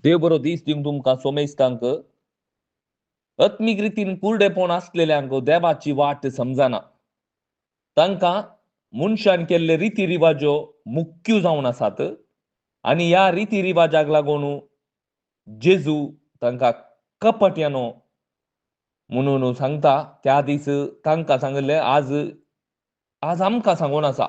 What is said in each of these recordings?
देव बरो दीस दिवंक तुमकां सोमेस्तांक आत्मीक रितीन कुरडेपण आसलेल्यांक देवाची वाट समजना. तांकां मनशान केल्ले रिती रिवाजो मुख्य जावन आसात आनी ह्या रिती रिवाजाक लागून जेजू तांकां कपट येनो म्हणून सांगता. त्या दीस तांकां सांगले आज आज आमकां सांगून आसा.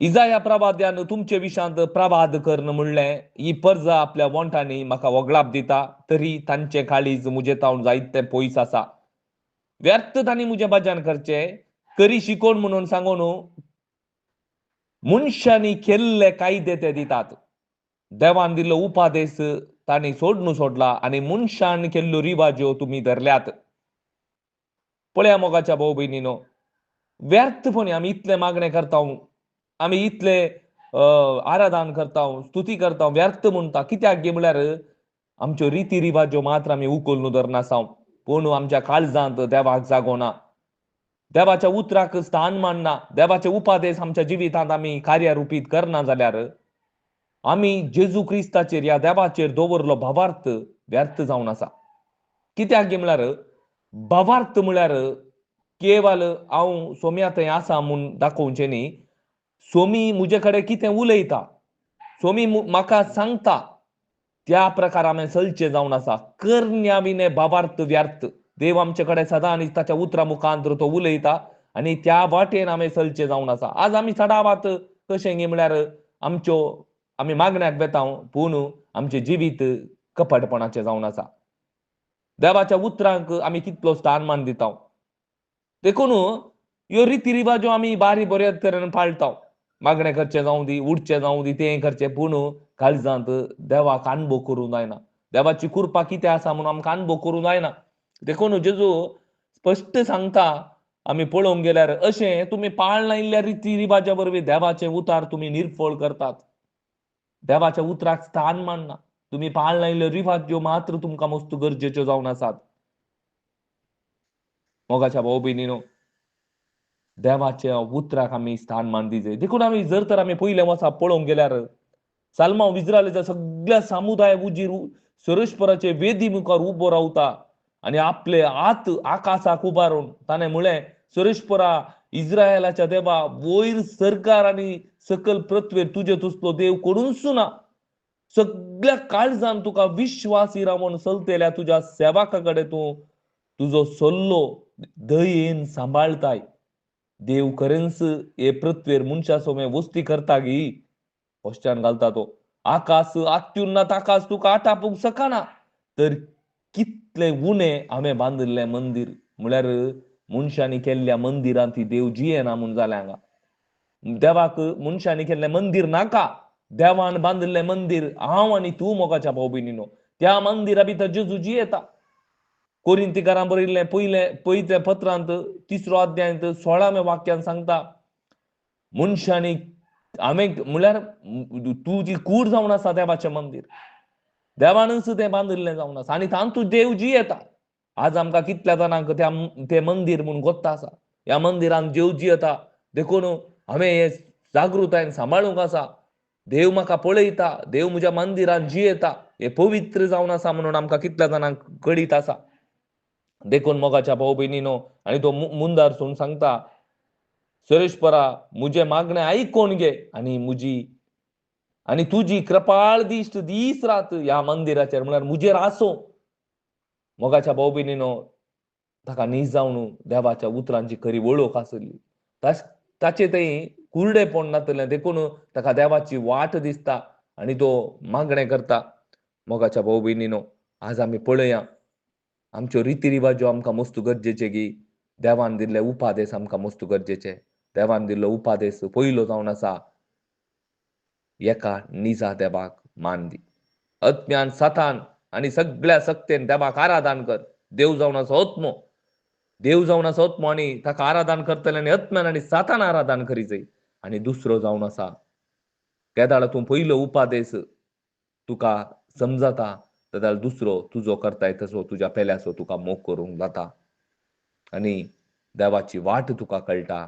इजाया प्रभाद्यान तुमचे विशांत प्रभाद कर्ण म्हणलें, ही पर्जा आपल्या वंटांनी म्हाका वगळाप दिता, तरी तांचे काळीज मुजे तावन जायते पयस आसा. व्यर्थ तांणी मुजे भजन करचे, करी शिकोवन म्हणून सांगून मनशांनी केल्ले कायदे ते दितात. देवान दिल्लो उपादेश तांणी सोडला आनी मनशान केल्ल्यो रिवाज्यो तुमी धरल्यात. पळया मोगाच्या भाऊ भयणीनो, व्यर्थपणी आमी इतले मागणे करता, आमी इतले आराधन करता, स्तुती करता, व्यर्थ म्हणटा. कित्याक गे म्हळ्यार आमच्यो रिती रिवाज्यो मात्र आमी उखलून धरनासा, पूण आमच्या काळजांत देवाक जागोना, देवाच्या उतराक स्थान मानना, देवाचे उपादेश आमच्या जिवितांत आमी कार्यारूपीत करना जाल्यार आमी जेजू क्रिस्ताचेर ह्या देवाचेर दवरलो भावार्थ व्यर्थ जावन आसा. कित्याक गे म्हळ्यार भावार्थ म्हळ्यार केवळ हांव सोम्या थंय आसा म्हूण दाखोवचें न्ही. सोमी मुजे कडेन कितें उलयता, सोमी म्हाका सांगता, त्या प्रकार आमी चलचे जावन आसा. करण्या विने भावार्थ व्यर्थ. देव आमचे कडेन सदां आनी ताच्या उतरा मुखांतर तो उलयता आनी त्या वाटेन आमी चलचे जावन आसा. आज आमी सदांवात कशें गे म्हळ्यार आमी मागण्याक बेता, पूण आमचें जिवीत कपटपणाचें जावन आसा. देवाच्या उतरांक आमी कितलो स्थान मान दिता, देखून ह्यो रिती रिवाज्यो आमी बारी बऱ्या तरेन पाळटा. मागणें करचें जावं दी, उठचें जावं दी, तें करचें, पूण काळजांत देवाक अनुभव करूं जायना. देवाची कृपा कितें आसा म्हणून आमकां अनुभव करूं जायना. देखून जेजू स्पश्ट सांगता, आमी पळोवंक गेल्यार अशें तुमी पाळना इल्ल्या रिती रिवाजा वरवीं देवाचे उतार तुमी निर्फळ करतात. देवाच्या उतराक स्थान मानना. तुमी पाळना इल्ल्यो रिवाज्यो मात्र तुमकां मस्त गरजेच्यो जावन आसात. मोगाच्या भाऊ भयणीनो, देवाच्या उतराक आमी स्थान मान दिजे. देखून आमी जर तर आमी पयले वर्सा पळोवंक गेल्यार सालमांव इस्रायलाच्या सगळ्या समुदाय उजीर सरस्पराचे वेदी मुखार उबो रावता आनी आपले हात आकाशाक उबारून ताणें म्हळें, सरस्परा इस्रायलाच्या देवा, वयर सरकार आनी सकल पृथ्वीर तुजे तुसलो देव कोणूच ना. सगळ्या काळजान तुका विश्वासी रावून चलतेल्या तुज्या सेवका कडेन तूं तुजो सल्लो दयेन सांबाळताय. देव खरेंच हे पृथ्वीर मनशा सोमे वस्ती करता गी, क्वेश्चन घालता तो. आकाश अत्युन्नत आकाश तुका आटापूंक शकना, तर कितले उणे हांवें बांदिल्लें मंदीर. म्हळ्यार मनशांनी केल्ल्या मंदिरांत ही देव जियेना म्हूण जालें हांगा. देवाक मनशांनी केल्लें मंदीर नाका, देवान बांदिल्लें मंदीर हांव आनी तूं मोगाच्या भाऊ भयणीनो. त्या मंदिरा भितर जेजू जियेता. कोरिंथीकारां बरयल्लें पयल्या पत्रांत 3रो अध्यायांत 16वें वाक्यान सांगता, मनशांनी हांवें म्हळ्यार तुजी कूड जावन आसा देवाचें मंदीर. देवानच तें बांदिल्लें जावन आसा आनी तांतूं देव जियेता. आज आमकां कितल्या जाणांक तें मंदीर म्हूण गोत्त आसा. ह्या मंदिरान देव जियेता. देखून हांवें हें जागृतायेन सांबाळूंक आसा. देव म्हाका पळयता, देव म्हज्या मंदिरान जियेता, हें पवित्र जावन आसा म्हणून आमकां कितल्या जाणांक कळीत आसा. देखून मोगाच्या भाऊ भयणीनो, आनी तो मुंदार सून सांगता, सुरेशपरा मुजे मागणे ऐकून घे आनी तुजी कृपाळ दिश्ट दीस रात ह्या मंदिराचेर म्हळ्यार मुजेर आसो. मोगाच्या भाऊ भयणीनो, ताका न्हीज जावन देवाच्या उतरांची खरी वळख आसली. ताचे थंय कुरडेपण नातलें. देखून ताका देवाची वाट दिसता आनी तो मागणें करता. मोगाच्या भाऊ भयणीनो, आज आमी पळया, आमच्यो रिती रिवाज्यो आमकां मस्त गरजेचे गी. देवान दिल्ले उपादेश आमकां मस्त गरजेचे. देवान दिल्लो उपादेश पयलो जावन आसा, एका निजा देवाक मान दी. आत्म्यान सातान आनी सगळ्या सक्तेन देवाक आराधन कर. देव जावन आसा आत्मो. देव जावन आसा आत्मो आनी ताका आराधन करतले आनी आत्म्यान आनी सातान आराधन करीचय. आनी दुसरो जावन आसा, केदाळ तूं पयलो उपादेश तुका समजता, जाल्यार दुसरो तुजो करताय तसो तुज्या पेल्याचो तुका मोग करूंक जाता आनी देवाची वाट तुका कळटा.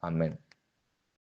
आमेन.